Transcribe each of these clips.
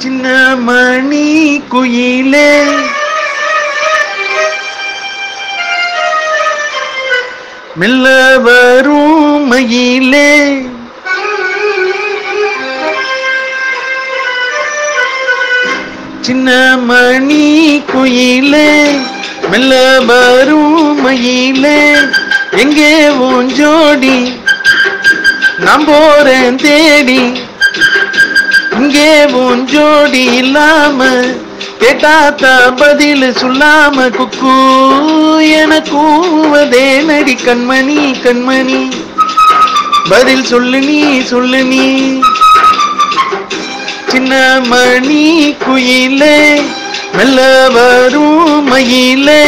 சின்ன மணி குயிலே மெல்ல வரும் மயிலே சின்ன மணி குயிலே மெல்ல வரும் மயிலே எங்கே உன் ஜோடி நான் போறேன் தேடி இங்கே உன் ஜோடி இல்லாம கேட்டாத்தா பதில் சொல்லாம குக்கு என கூவதே நடி கண்மணி கண்மணி பதில் சொல்லு நீ சின்ன மணி குயிலே மெல்ல வரும் மயிலே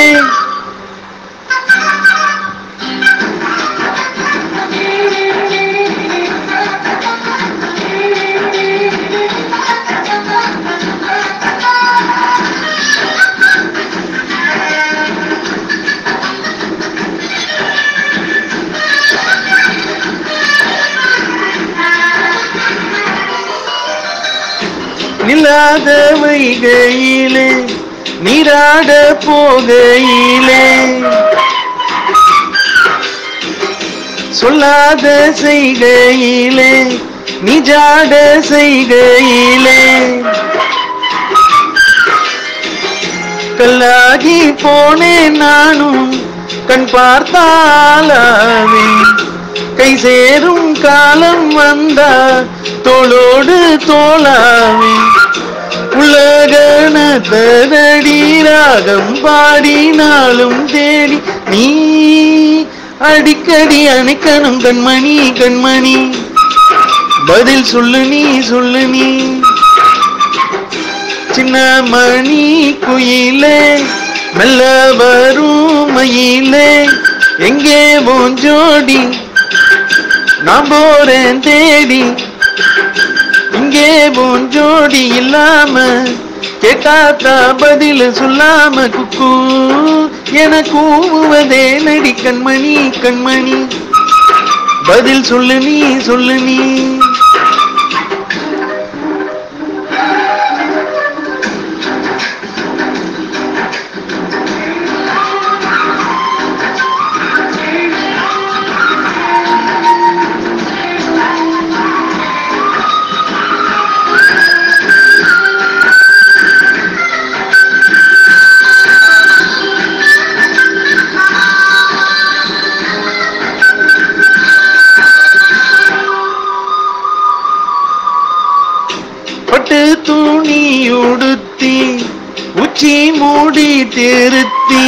நிலாத வைகையிலே நீராட போகையிலே சொல்லாத செய்கையிலே நிஜாட செய்கையிலே கல்லாகி போனேன் நானும் கண் பார்த்தாலாவே கை சேரும் காலம் வந்தா தோளோடு தோளாவே உலகனதடி ராகம் பாடினாலும் தேடி நீ அடிக்கடி அணைக்கணும் கண்மணி கண்மணி பதில் சொல்லு நீ சின்ன மணி குயிலே மெல்ல வரும் மயிலே எங்கே உன் ஜோடி நான் போறேன் தேடி இங்கே உன் ஜோடி இல்லாம கேட்டாத்தா பதில் சொல்லாம குக்கு என கூவதே நடி கண்மணி கண்மணி பதில் சொல்லு நீ பட்டு துணி உடுத்தி உச்சி மூடி திருத்தி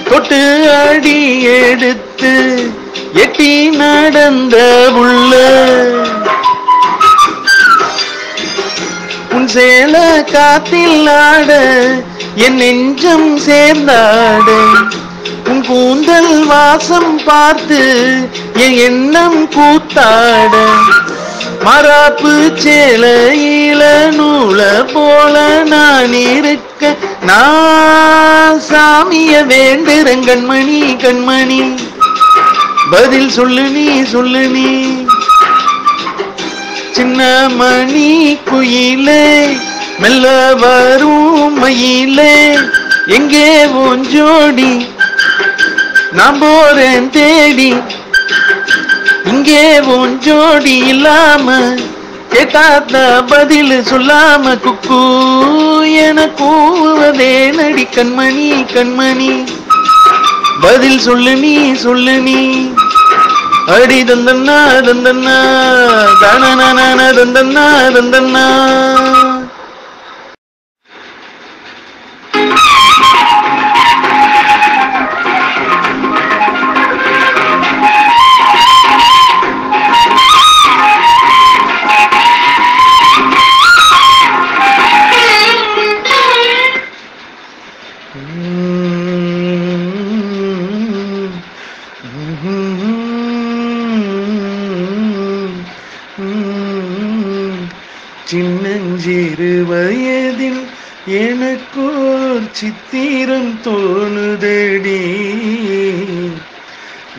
தொட்டு அடி எடுத்து எட்டி நடந்த உள்ள உன் சேல காத்தில் ஆட என் நெஞ்சம் சேர்ந்தாட உன் கூந்தல் வாசம் பார்த்து என் எண்ணம் கூத்தாட மராப்பு சேலையில நூல போல நான் இருக்க நான் சாமிய வேண்டுறேன் கண்மணி கண்மணி பதில் சொல்லு நீ சின்ன மணி குயிலே மெல்ல வரும் மயிலே எங்கே உன் ஜோடி நான் போறேன் தேடி இங்கே உன் ஜோடி இல்லாம கேட்டாத்த பதில் சொல்லாம குக்கு என கூவதே நடி கண்மணி கண்மணி பதில் சொல்லு நீ அடி தந்தன்னா தந்தன்னா தான தந்தன்னா தந்தன்னா சின்னஞ்சிறு வயதில் எனக்கோர் சித்திரம் தோணுதடி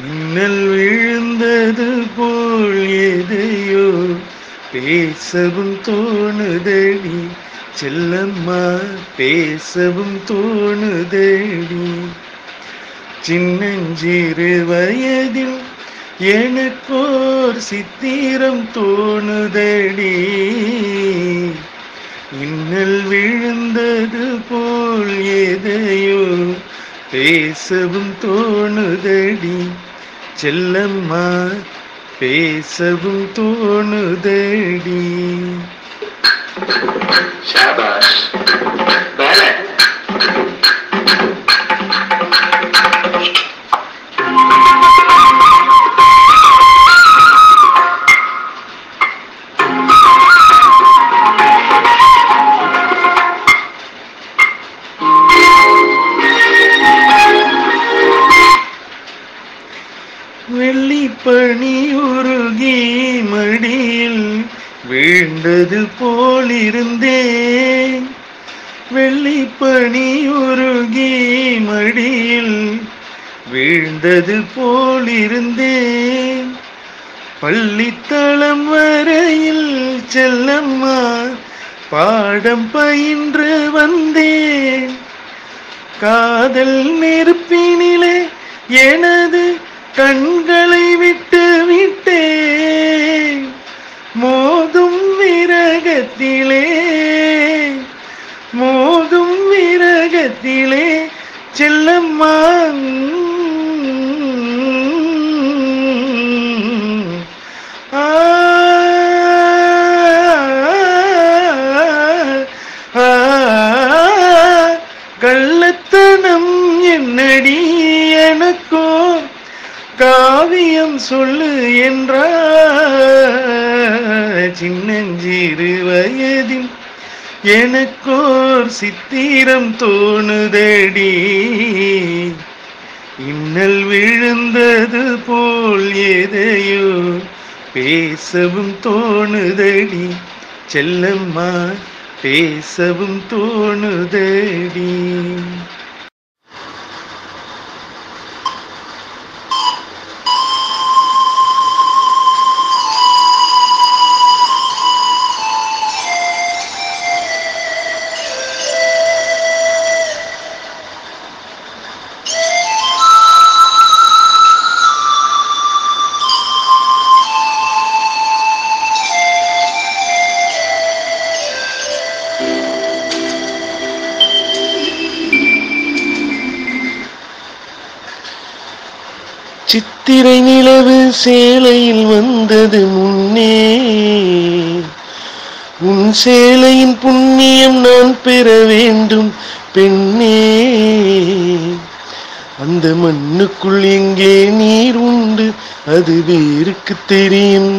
மின்னல் விழுந்தது போல் எதையோ பேசவும் தோணுதடி செல்லம்மா, பேசவும் தோணுதடி. சின்னஞ்சிறு வயதில் எனக்கோர் சித்திரம் தோணுதடி, இன்னல் விழுந்தது போல் எதையோ பேசவும் தோணுதடி செல்லம்மா, பேசவும் தோணுதடி. शाबाश बैले வெள்ளிப்பனி உருகி மடியில் வீழ்ந்தது போலிருந்தேன், வெள்ளிப்பனி உருகி மடியில் வீழ்ந்தது போலிருந்தேன். பள்ளித்தளம் வரையில் செல்லம்மா பாடம் பயின்று வந்தேன், காதல் நெருப்பினிலே எனது கண்களை விட்டு விட்டேன். மோதும் விரகத்திலே, மோதும் விரகத்திலே செல்லம்மா, கள்ளத்தனம் என்னடி எனக்கோ காவியம் சொல்லு என்றார். சின்னஞ்சிறு வயதில் எனக்கோர் சித்திரம் தோணுதடி, இன்னல் விழுந்தது போல் எதையோ பேசவும் தோணுதடி செல்லம்மா, பேசவும் தோணுதடி. சித்திரை நிலவு சேலையில் வந்தது முன்னே, உன் சேலையின் புண்ணியம் நான் பெற வேண்டும் பெண்ணே. அந்த மண்ணுக்குள் எங்கே நீர் உண்டு அது வேருக்கு தெரியும்,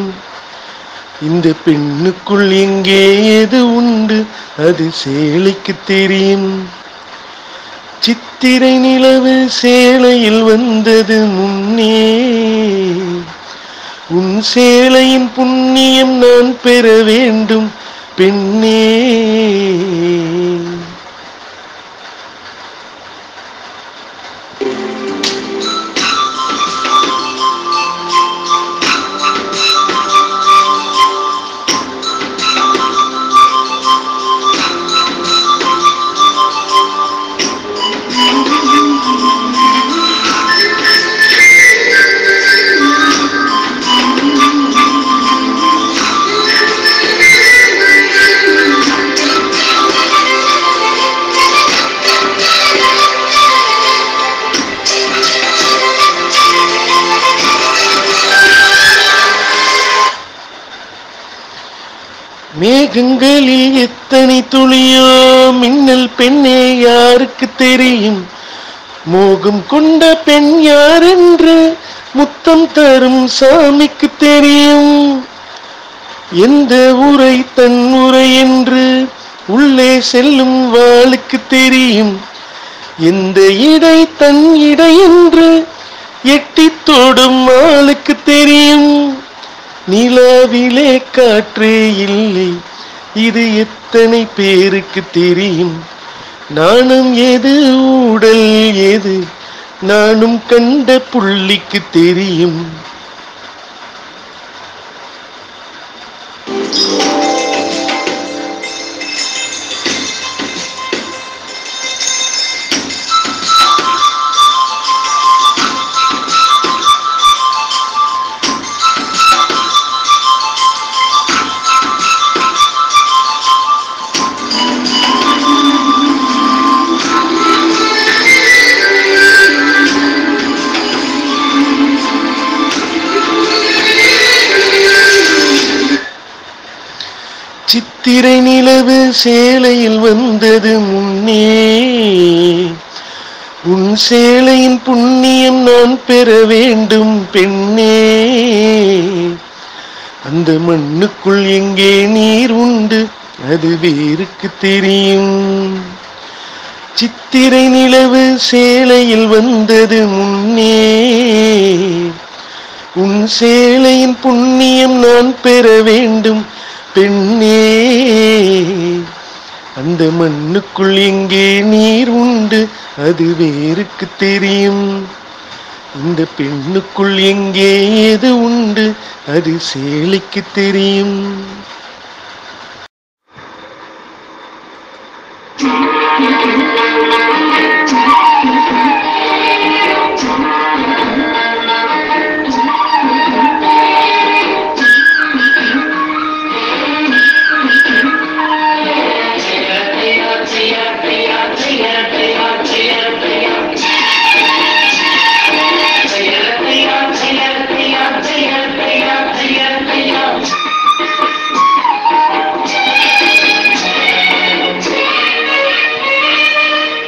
இந்த பெண்ணுக்குள் எங்கே எது உண்டு அது சேலைக்கு தெரியும். சித்திரை நிலவு சேலையில் வந்தது முன்னே, உன் சேலையின் புண்ணியம் நான் பெற வேண்டும் பெண்ணே. மேகங்களில் எத்தனை துளியோ மின்னல் பெண்ணே யாருக்கு தெரியும், மோகம் கொண்ட பெண் யார் என்று முத்தம் தரும் சாமிக்கு தெரியும். எந்த உரை தன் உரை என்று உள்ளே செல்லும் வாளுக்கு தெரியும், எந்த இடை தன் இடை என்று எட்டி தோடும் ஆளுக்கு தெரியும். நிலாவிலே காற்றே இல்லை இது எத்தனை பேருக்கு தெரியும், நானும் எது ஊடல் எது நானும் கண்ட புள்ளிக்கு தெரியும். சித்திரை நிலவு சேலையில் வந்தது முன்னே, உன் சேலையின் புண்ணியம் நான் பெற வேண்டும் பெண்ணே. அந்த மண்ணுக்குள் எங்கே நீர் உண்டு அது வேருக்கு தெரியும். சித்திரை நிலவு சேலையில் வந்தது முன்னே, உன் சேலையின் புண்ணியம் நான் பெற வேண்டும் பெண்ணே. அந்த மண்ணுக்குள் எங்கே நீர் உண்டு அது வேருக்கு தெரியும். இந்த பெண்ணுக்குள் எங்கே எது உண்டு அது சேலைக்கு தெரியும்.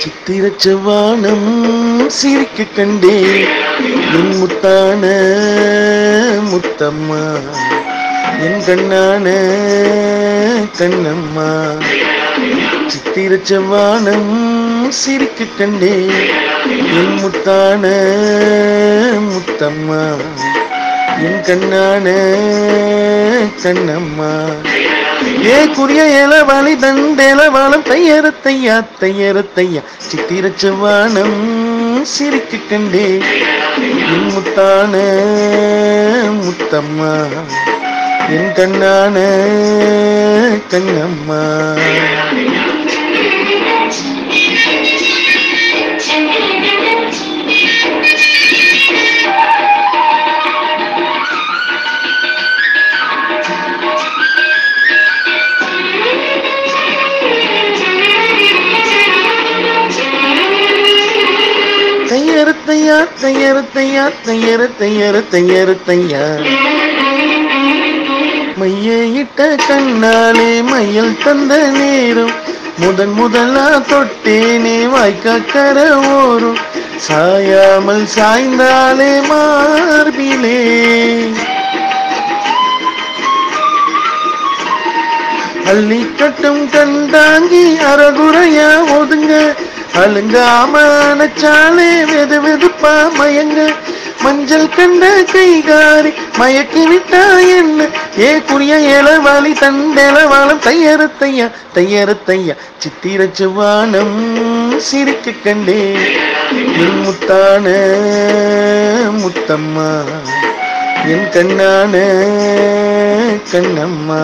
சித்திரச் செவ்வானம் சிரிக்க கண்டே என் முத்தான முத்தம்மா, என் கண்ணான கண்ணம்மா. சித்திரச் செவ்வானம் சிரிக்க கண்டே என் முத்தான முத்தம்மா, என் கண்ணான கண்ணம்மா. ஏ குறிய ஏலவாளி தண்டேலவாளம் தையரத்தையா தையரத்தையா. சித்திரச் செவ்வானம் சிரிக்க கண்டே என் முத்தான முத்தம்மா, என் கண்ணான கண்ணம்மா. தையரத்தையா தையரத்தையா தையரத்தையா. மையிட்ட கண்ணாலே மையல் தந்த நேரம், முதலா தொட்டேனே வாய்க்காக்கர ஓரும். சாயாமல் சாய்ந்தாலே மார்பிலே, அள்ளி கட்டும் கண்டாங்கி அறகுறையா ஒதுங்க. அலுங்காம அணைச்சாலே வெது வெதுப்பா மயங்க. மஞ்சள் கண்ட கைகாரி மயக்கி விட்டா என்ன. ஏ குறிய ஏலவாளி தண்டேலவாளம் தையரத்தையா தையரத்தையா. சித்திரச் செவ்வானம் சிரிக்க கண்டே என் முத்தான முத்தம்மா, என் கண்ணான கண்ணம்மா.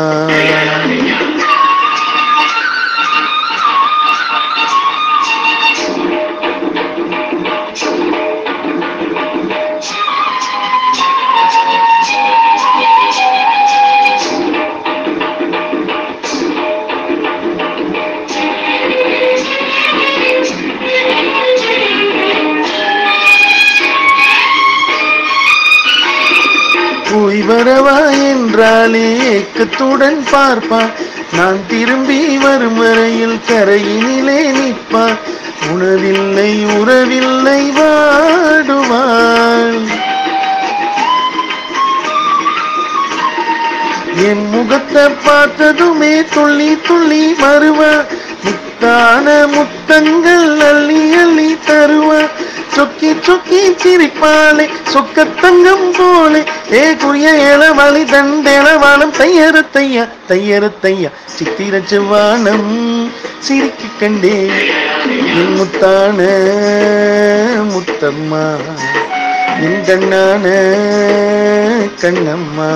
போய் வரவா என்றாலே ஏக்கத்துடன் பார்ப்பான். நான் திரும்பி வரும் வரையில் கரையினிலே நிற்பான். உணவில்லை உறவில்லை வாடுவாள். என் முகத்தை பார்த்ததுமே துள்ளி துள்ளி வருவா. முத்தான முத்தங்கள் அள்ளி அள்ளி தருவா. சொக்கி சொக்கி சிரிப்பாளே சொக்கத்தங்கம் போலே. ஏ குறிய ஏலவாளி தண்டேலவாளம் தையரத்தையா தையரத்தையா. சித்திரச் செவ்வானம் சிரிக்க கண்டே என் முத்தான முத்தம்மா, என் கண்ணான கண்ணம்மா.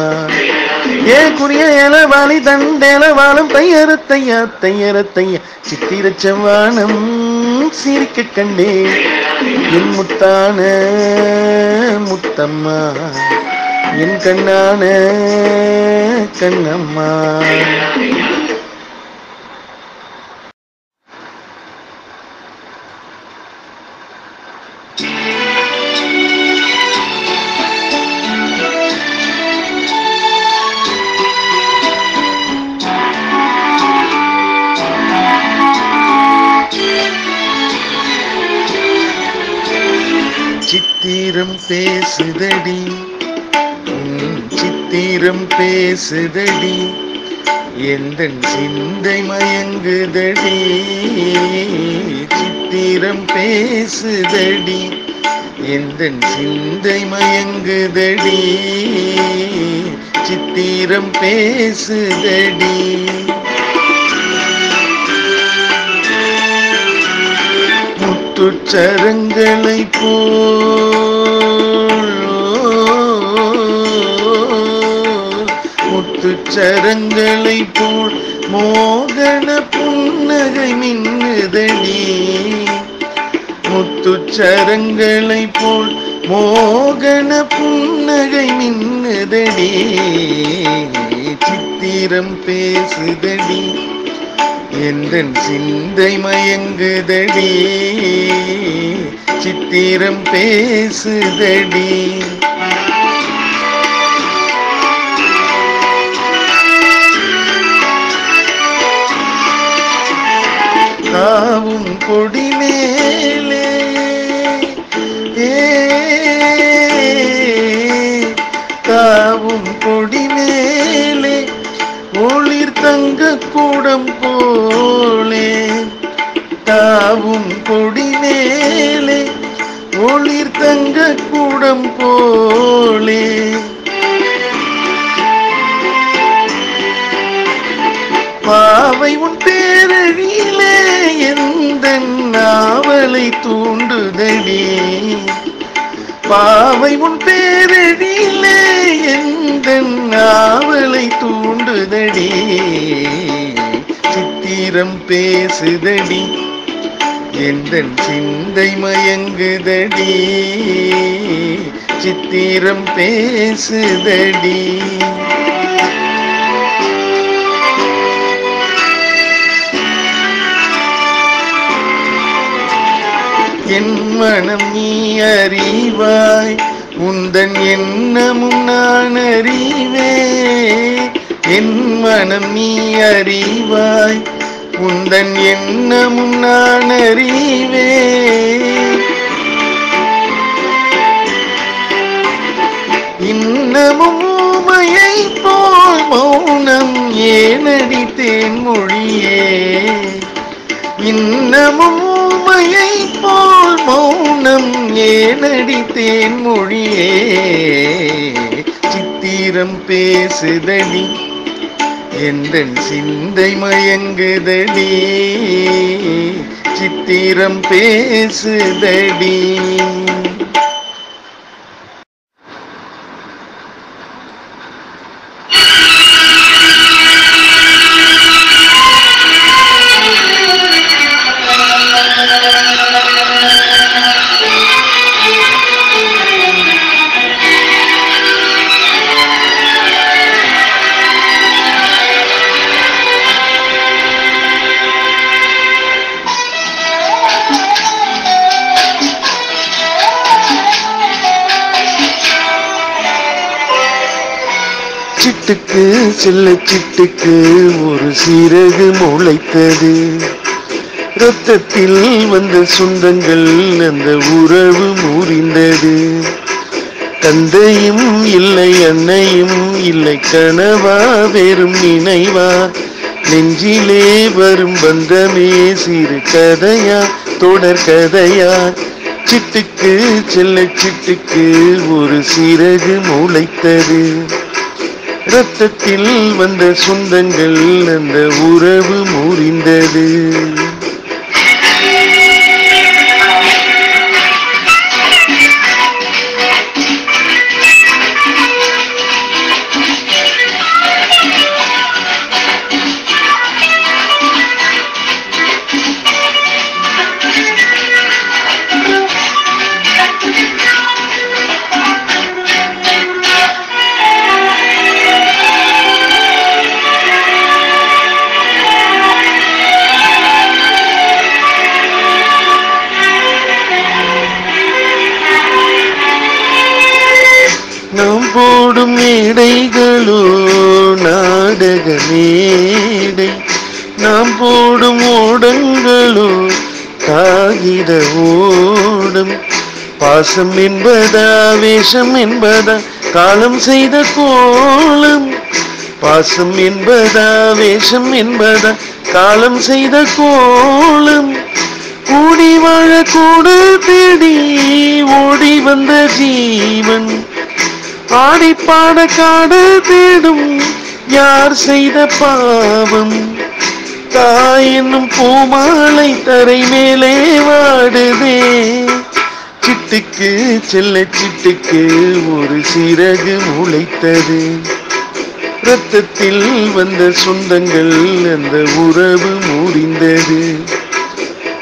ஏ குறிய ஏலவாளி தண்டேலவாளம் தையரத்தையா தையரத்தையா. சித்திரச் செவ்வானம் சிரிக்க கண்டே என் முத்தான முத்தம்மா, என் கண்ணான கண்ணம்மா. சித்திரம் பேசுதடி, சித்திரம் பேசுதடி, எந்தன் சிந்தை மயங்குதடி. சித்திரம் பேசுதடி, எந்தன் சிந்தை மயங்குதடி. சித்திரம் பேசுதடி. முத்துச்சரங்களை போல், முத்துச்சரங்களை போல் மோகன புன்னகை மின்னுதடி. முத்துச்சரங்களை போல் மோகன புன்னகை மின்னுதடி. சித்திரம் பேசுதடி, எந்தன் சிந்தை மயங்குதடி. சித்திரம் பேசுதடி. தாவும் கொடி மேலே தாவும் கொடி மேலே ஒளிர் தங்க கூடம் போலே. தாவும் கொடி மேலே ஒளிர் தங்க கூடம் போலே. பாவை உன் பேரழியிலே எந்தன் நாவலை தூண்டுதடி. பாவை உன் பேரழியிலே எந்தன் நாவலை தூண்டுதடி. சித்திரம் பேசுதடி, எந்தன் சிந்தை மயங்குதடி. சித்திரம் பேசுதடி. என் மனம் நீ அறிவாய், உந்தன் எண்ணமும் நான் அறிவேன். என் மனம் நீ அறிவாய், உந்தன் எண்ணமும் நான் அறிவேன். இன்னமும் ஊமையை போல் மௌனம் ஏனடி தேன்மொழியே. இன்னமும் ஊமையை போல் மௌனம் ஏனடி தேன்மொழியே. சித்திரம் பேசுதடி, எந்தன் சிந்தை மயங்குதடி. சித்திரம் பேசுதடி. சிட்டுக்கு செல்ல சிட்டுக்கு ஒரு சிறகு முளைத்தது. இரத்தத்தில் வந்த சொந்தங்கள் அந்த உறவு முறிந்தது. தந்தையும் இல்லை அன்னையும் இல்லை கனவா வெறும் நினைவா. நெஞ்சிலே வரும் பந்தமே சிறு கதையா தொடர் கதையா. சிட்டுக்கு செல்ல சிட்டுக்கு ஒரு சிறகு முளைத்தது. இரத்தத்தில் வந்த சொந்தங்கள் அந்த உறவு முறிந்தது. நாம் போடும் மேடைகளோ நாடக மேடை. நாம் போடும் ஓடங்களோ காகித ஓடம். பாசம் என்பதா வேஷம் என்பதா காலம் செய்த கோலம், பாசம் என்பதா வேஷம் என்பதா காலம் செய்த கோலம், கூடி வாழ கூடு தேடி ஓடி வந்த ஜீவன், ஆடி பாட காடு தேடும் யார் செய்த பாவம், தாய் என்னும் பூமாலை தரை மேலே வாடுதே, சிட்டுக்கு செல்ல சிட்டுக்கு ஒரு சிறகு முளைத்தது, இரத்தத்தில் வந்த சொந்தங்கள் அந்த உறவு முறிந்தது,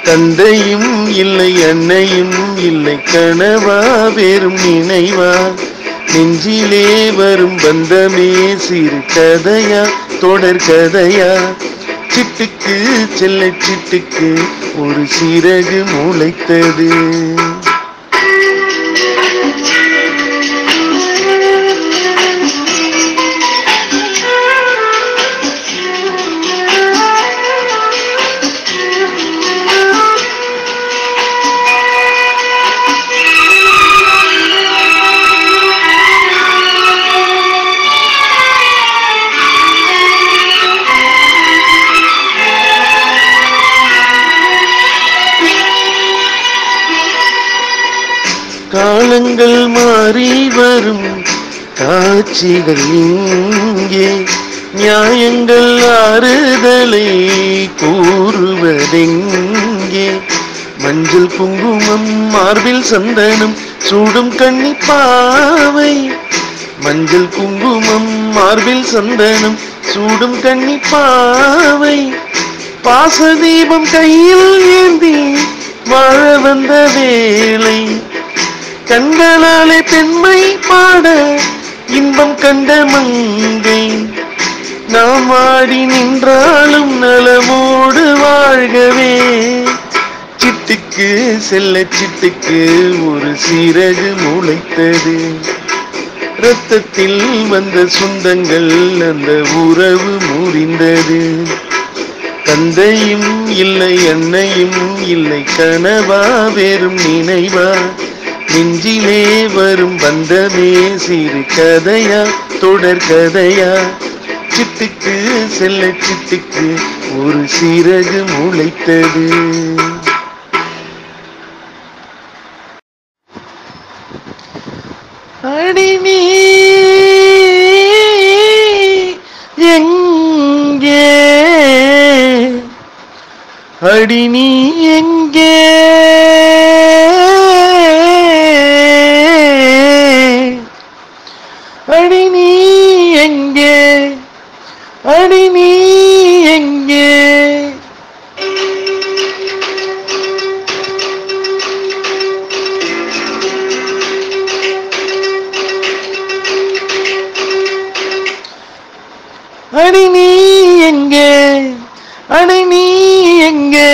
தந்தையும் இல்லை அன்னையும் இல்லை கனவா வெறும் நினைவா, நெஞ்சிலே வரும் பந்தமே சிறு கதையா தொடர் கதையா, சிட்டுக்கு செல்ல சிட்டுக்கு ஒரு சிறகு முளைத்தது. காலங்கள் மாறி வரும் காட்சிகள் இங்கே, நியாயங்கள் ஆறுதலை கூறுவதெங்கே, மஞ்சள் குங்குமம் மார்பில் சந்தனம் சூடும் கன்னிப்பாவை, மஞ்சள் குங்குமம் மார்பில் சந்தனம் சூடும் கன்னிப்பாவை, பாசதீபம் கையில் ஏந்தி வாழ வந்த வேளை, கண்களாலே பெண்மை பாட இன்பம் கண்ட மங்கை, நாம் ஆடி நின்றாலும் நலமோடு வாழ்கவே, சிட்டுக்கு செல்ல சிட்டுக்கு ஒரு சிறகு முளைத்தது, இரத்தத்தில் வந்த சொந்தங்கள் அந்த உறவு முறிந்தது, தந்தையும் இல்லை அன்னையும் இல்லை கனவா வெறும் நினைவா, நெஞ்சிலே வரும் பந்தமே சிறு கதையா தொடர் கதையா, சிட்டுக்கு செல்ல சிட்டுக்கு ஒரு சிறகு முளைத்தது. அடி நீ எங்கே, அடி நீ எங்கே, அடி நீ எங்கே, அடி நீ எங்கே, அடி நீ எங்கே, அடி நீ எங்கே,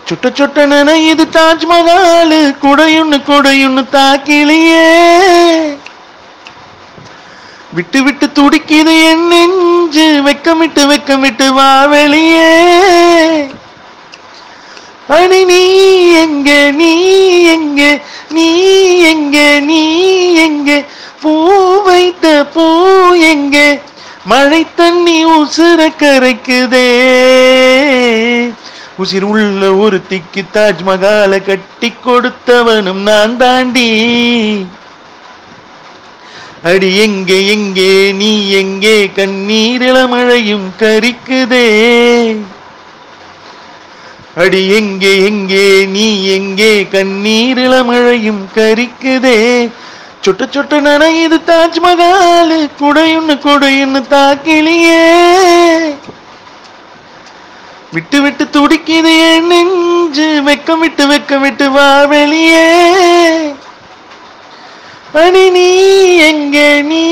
சுட்ட சுட்ட நனையுது தாஜ்மஹால், குடையுன்னு தாக்கிலியே, விட்டு விட்டு துடிக்குது என் நெஞ்சு, வெக்கமிட்டு வா வெளியே, அடி நீ எங்கே, நீ எங்கே, நீ எங்கே, நீ எங்கே, பூ வைத்த பூ எங்கே, மழை தண்ணி உசுர கரைக்குதே, உசிர் உள்ள ஒருத்திக்கு தாஜ்மஹால கட்டி கொடுத்தவனும் நான் தாண்டி, அடி எங்கே எங்கே நீ எங்கே, கண்ணீரில மழையும் கரிக்குதே, அடி எங்கே எங்கே நீ எங்கே, கண்ணீரில மழையும் கரிக்குதே, சுட்ட சுட்ட நனையுது தாஜ்மஹால், குடையுன்னு தாக்கிலியே, விட்டு விட்டு துடிக்குது என் நெஞ்சு, வெக்கமிட்டு வா வெளியே, அடி நீ எங்கே, நீ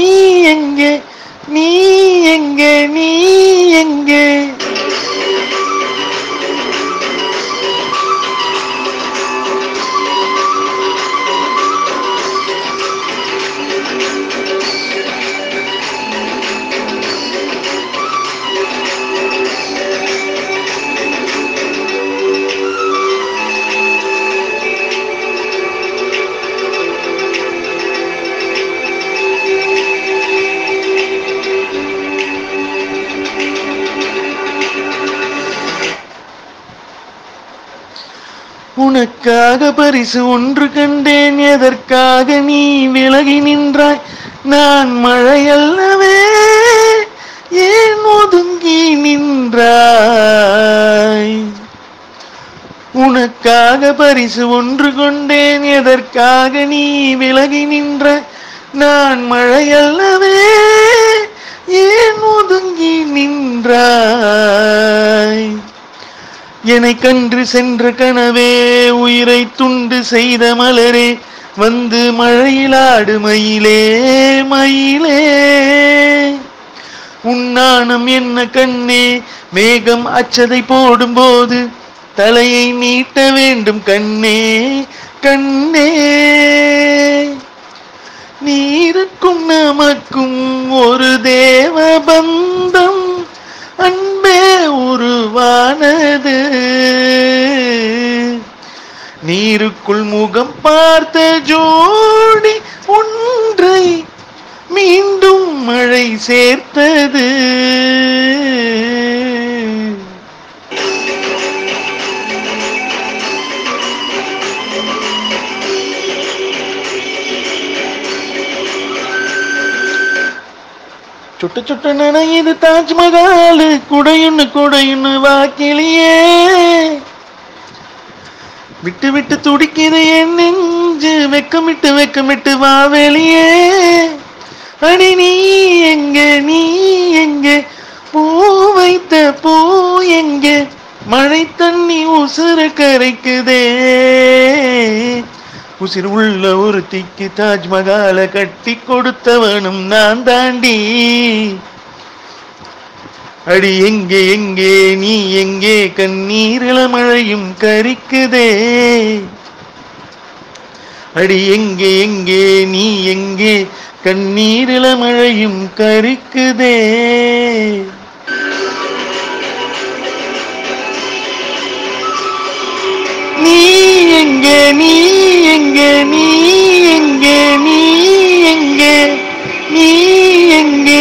எங்கே, நீ எங்கே, நீ எங்கே. உனக்காக பரிசு ஒன்று கண்டேன், எதற்காக நீ விலகி நின்றாய்? நான் மழையல்லவே, ஏன் ஒதுங்கி நின்றாய்? உனக்காக பரிசு ஒன்று கொண்டேன், எதற்காக நீ விலகி நின்றாய்? நான் மழையல்லவே, ஏன் ஒதுங்கி நின்றாய்? என்னை கன்று சென்ற கனவே, உயிரை துண்டு செய்த மலரே, வந்து மழையிலாடு மயிலே மயிலே. உன்னானம் என்ன கண்ணே, மேகம் அச்சதை போடும்போது தலையை நீட்ட வேண்டும் கண்ணே கண்ணே. நீருக்கும் நமக்கும் ஒரு தேவ பந்தம் அன்பே உருவானது. நீருக்குள் முகம் பார்த்த ஜோடி ஒன்றை மீண்டும் மழை சேர்த்தது. சுட்ட சுட்ட நனையுது தாஜ்மஹால், குடையுன்னு குடையுன்னு வாக்கிலியே. விட்டு விட்டு துடிக்குது என் நெஞ்சு, வெக்கமிட்டு வெக்கமிட்டு வா வெளியே. அடி நீ எங்கே, நீ எங்கே, பூ வைத்த பூ எங்கே? மழை தண்ணி உசுர கரைக்குதே. உசிர் உள்ள ஒருத்திக்கு தாஜ்மஹால கட்டி கொடுத்தவனும் நான் தாண்டி. அடி எங்கே எங்கே நீ எங்கே, கண்ணீரில மழையும் கரிக்குதே. அடி எங்கே எங்கே நீ எங்கே, கண்ணீரில மழையும் கரிக்குதே. நீ எங்கே, நீ எங்கே, நீ எங்கே, நீ எங்கே, நீ எங்கே?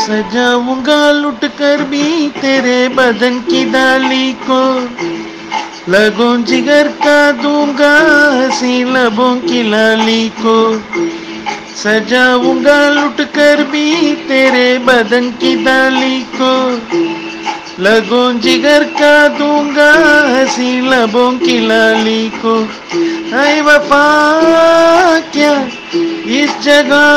सजाऊंगा लुट कर भी तेरे बदन की डाली को, लगों जिगर का दूंगा हंसी लबों की लाली को, सजाऊंगा लुट कर भी तेरे बदन की डाली को, लगों जिगर का दूंगा हंसी लबों की लाली को। ऐ वफा क्या इस जगह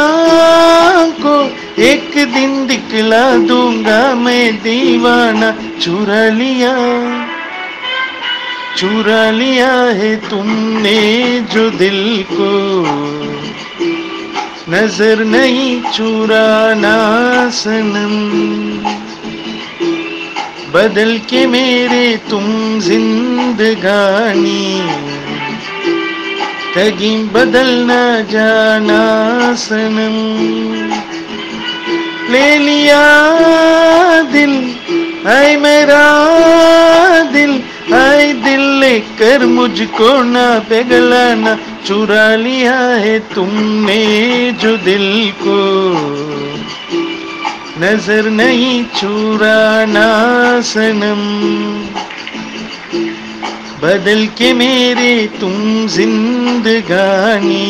को एक दिन दिखला दूंगा मैं दीवाना, चुरा लिया है तुमने जो दिल को, नजर नहीं चुराना सनम, बदल के मेरे तुम जिंदगानी, कहीं बदल न जाना सनम। ले लिया दिल ऐ मेरा दिल, ऐ दिल लेकर मुझको ना पिघलाना, चुरा लिया है तुमने जो दिल को, नजर नहीं चुराना सनम, बदल के मेरे तुम जिंदगानी,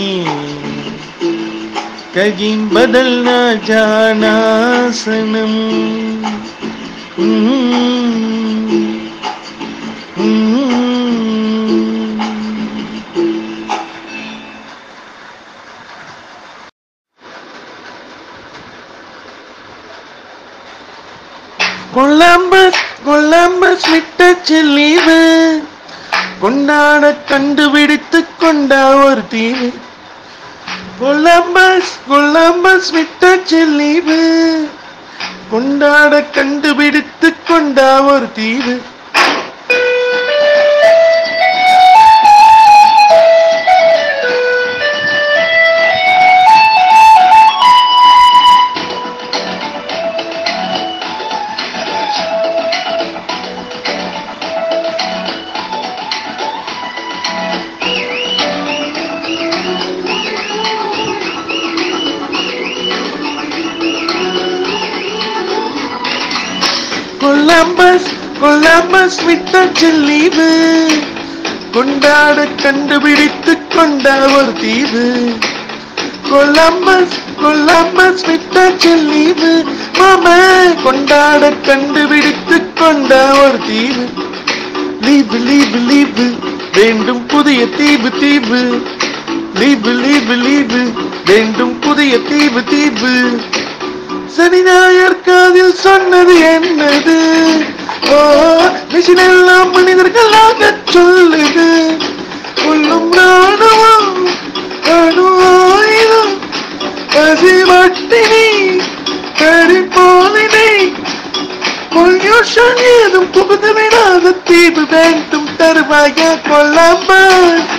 कहीं बदल न जाना सनम। கொலம்பஸ் விட்ட செல்லீவு, கொண்டாட கண்டுபிடித்து கொண்டா ஒரு தீவு, கொலம்பஸ் விட்ட செல்லீவு, கொண்டாட கண்டுபிடித்து கொண்டா ஒரு தீவு. கொலம்பஸ் விட்ட செல்லீவு, கொண்டாட கண்டுபிடித்து கொண்ட ஒரு தீவு, கொலம்பஸ் விட்ட செல்லீவு, மாமா கொண்டாட கண்டுபிடித்து கொண்ட ஒரு தீவு. லீவு வேண்டும் புதிய தீவு, லீவு வேண்டும் புதிய தீவு. சனி ஞாயிறு காதில் சொன்னது என்னது, ஓ மிஷின் எல்லாம் மனிதர்களாக சொல்லுது, உள்ளும் ராணுவம் அணுவாயுதம் பசி வட்டினி கரிபோலினை, பொல்யூஷன் ஏதும் புகுந்து விடாத தீவு வேண்டும் தருவாயா கொலம்பஸ்.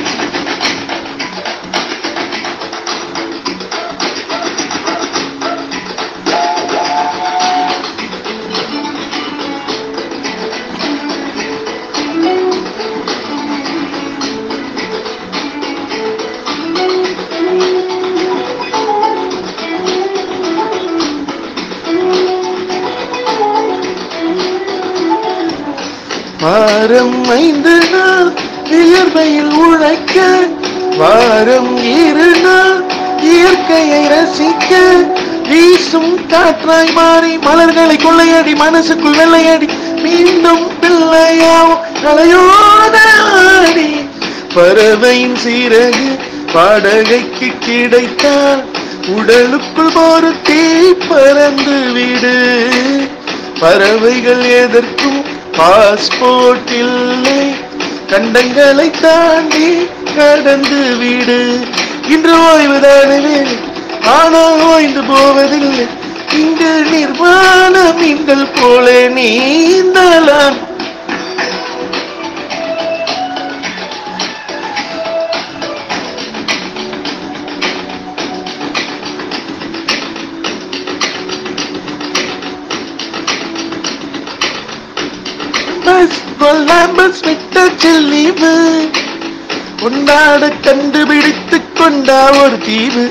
வாரம் 5 நாள் வியர்வையில் உழைக்க, வாரம் 2 நாள் இயற்கையை ரசிக்க, வீசும் காற்றாய் மாறி மலர்களை கொள்ளையடி மனசுக்குள் வெள்ளையடி, மீண்டும் பிள்ளையாவும் அலையோட ஆடி, பறவையின் சீரகு பாடகைக்கு கிடைத்தால் உடலுக்குள் ஒரு தீ பறந்து விடு, பறவைகள் எதற்கும் பாஸ்போர்ட் இல்லை, கண்டங்களை தாண்டி கடந்து விடு. இன்று ஓய்வுதானே வேலை, ஆனால் ஓய்ந்து போவதில்லை, இங்கு நிர்வாண மீன்கள் போல நீந்தலாம். கொலம்பஸ் விட்ட செல்லீவு, கொண்டாட கண்டுபிடித்து கொண்டா ஒரு தீவு.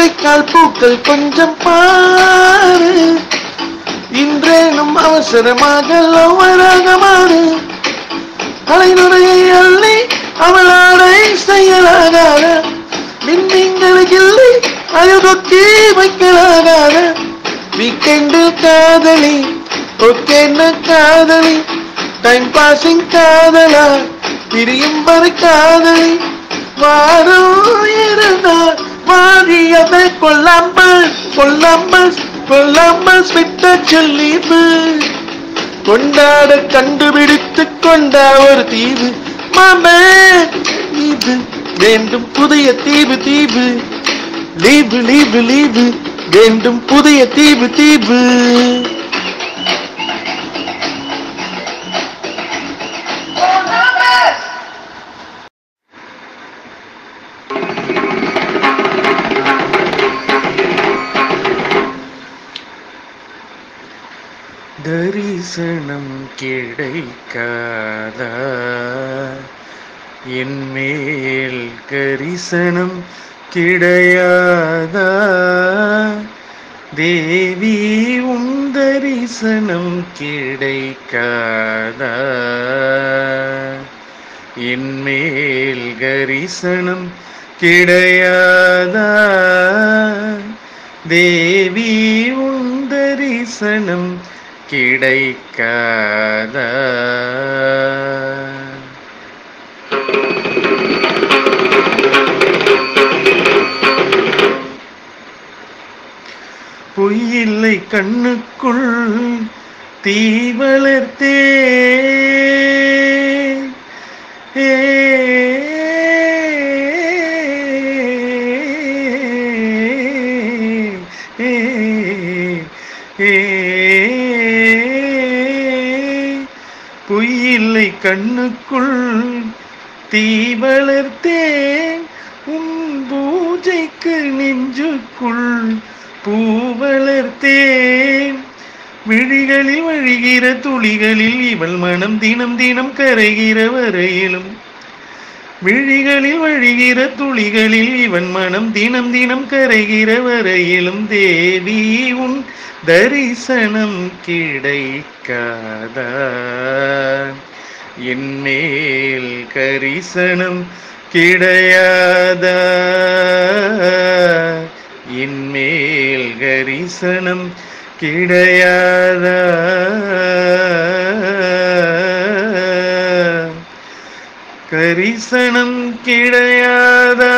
அரைக்கால் பூக்கள் கொஞ்சம் பாரு, இன்றேனும் அவசரமாக லவ்வராக மாறு. அலைநுரையை அள்ளி அவளாடை செய்யலாகாத, மின்மிங்களுக்கு இல்லை அழுதொக்கி வைக்கலாகாத. வீக்கெண்டில் காதலி ஓகேன்னு காதலி, டைம் பாசிங் காதலா பிரியும் வரை காதலி. வாரம் இருந்தால் வாரியதை கொல்லாமல் கொல்லாமல் கொல்லாமல் விட்ட சொல்லீவு. கொண்டாட கண்டுபிடித்து கொண்டா ஒரு தீவு மாமே, இது வேண்டும் புதிய தீவு தீவு. லீவு லீவு லீவு வேண்டும் புதிய தீவு தீவு. தரிசனம் கிடைக்காதா என் மேல் கரிசனம் கிடையாதா. தேவி உன் தரிசனம் கிடைக்காதா என் மேல் கரிசனம் கிடையாதா. தேவி உன் தரிசனம் கிடைக்காதா. பொய்யில்லை கண்ணுக்குள் தீ வளர்த்தே, பொய்யில்லை கண்ணுக்குள் தீ வளர்த்தேன், உன் பூஜைக்கு நெஞ்சுக்குள் பூ வளர்த்தேன். விழிகளில் வழிகிற துளிகளில் இவள் மனம் தினம் தினம் கரைகிற வரையிலும், விழிகளில் வழிகிற துளிகளில் இவன் மனம் தினம் தினம் கரைகிற வரையிலும். தேவி உன் தரிசனம் கிடைக்காதா என் மேல் கரிசனம் கிடையாதா. என் மேல் கரிசனம் கிடையாதா. கரிசனம் கிடையாதா.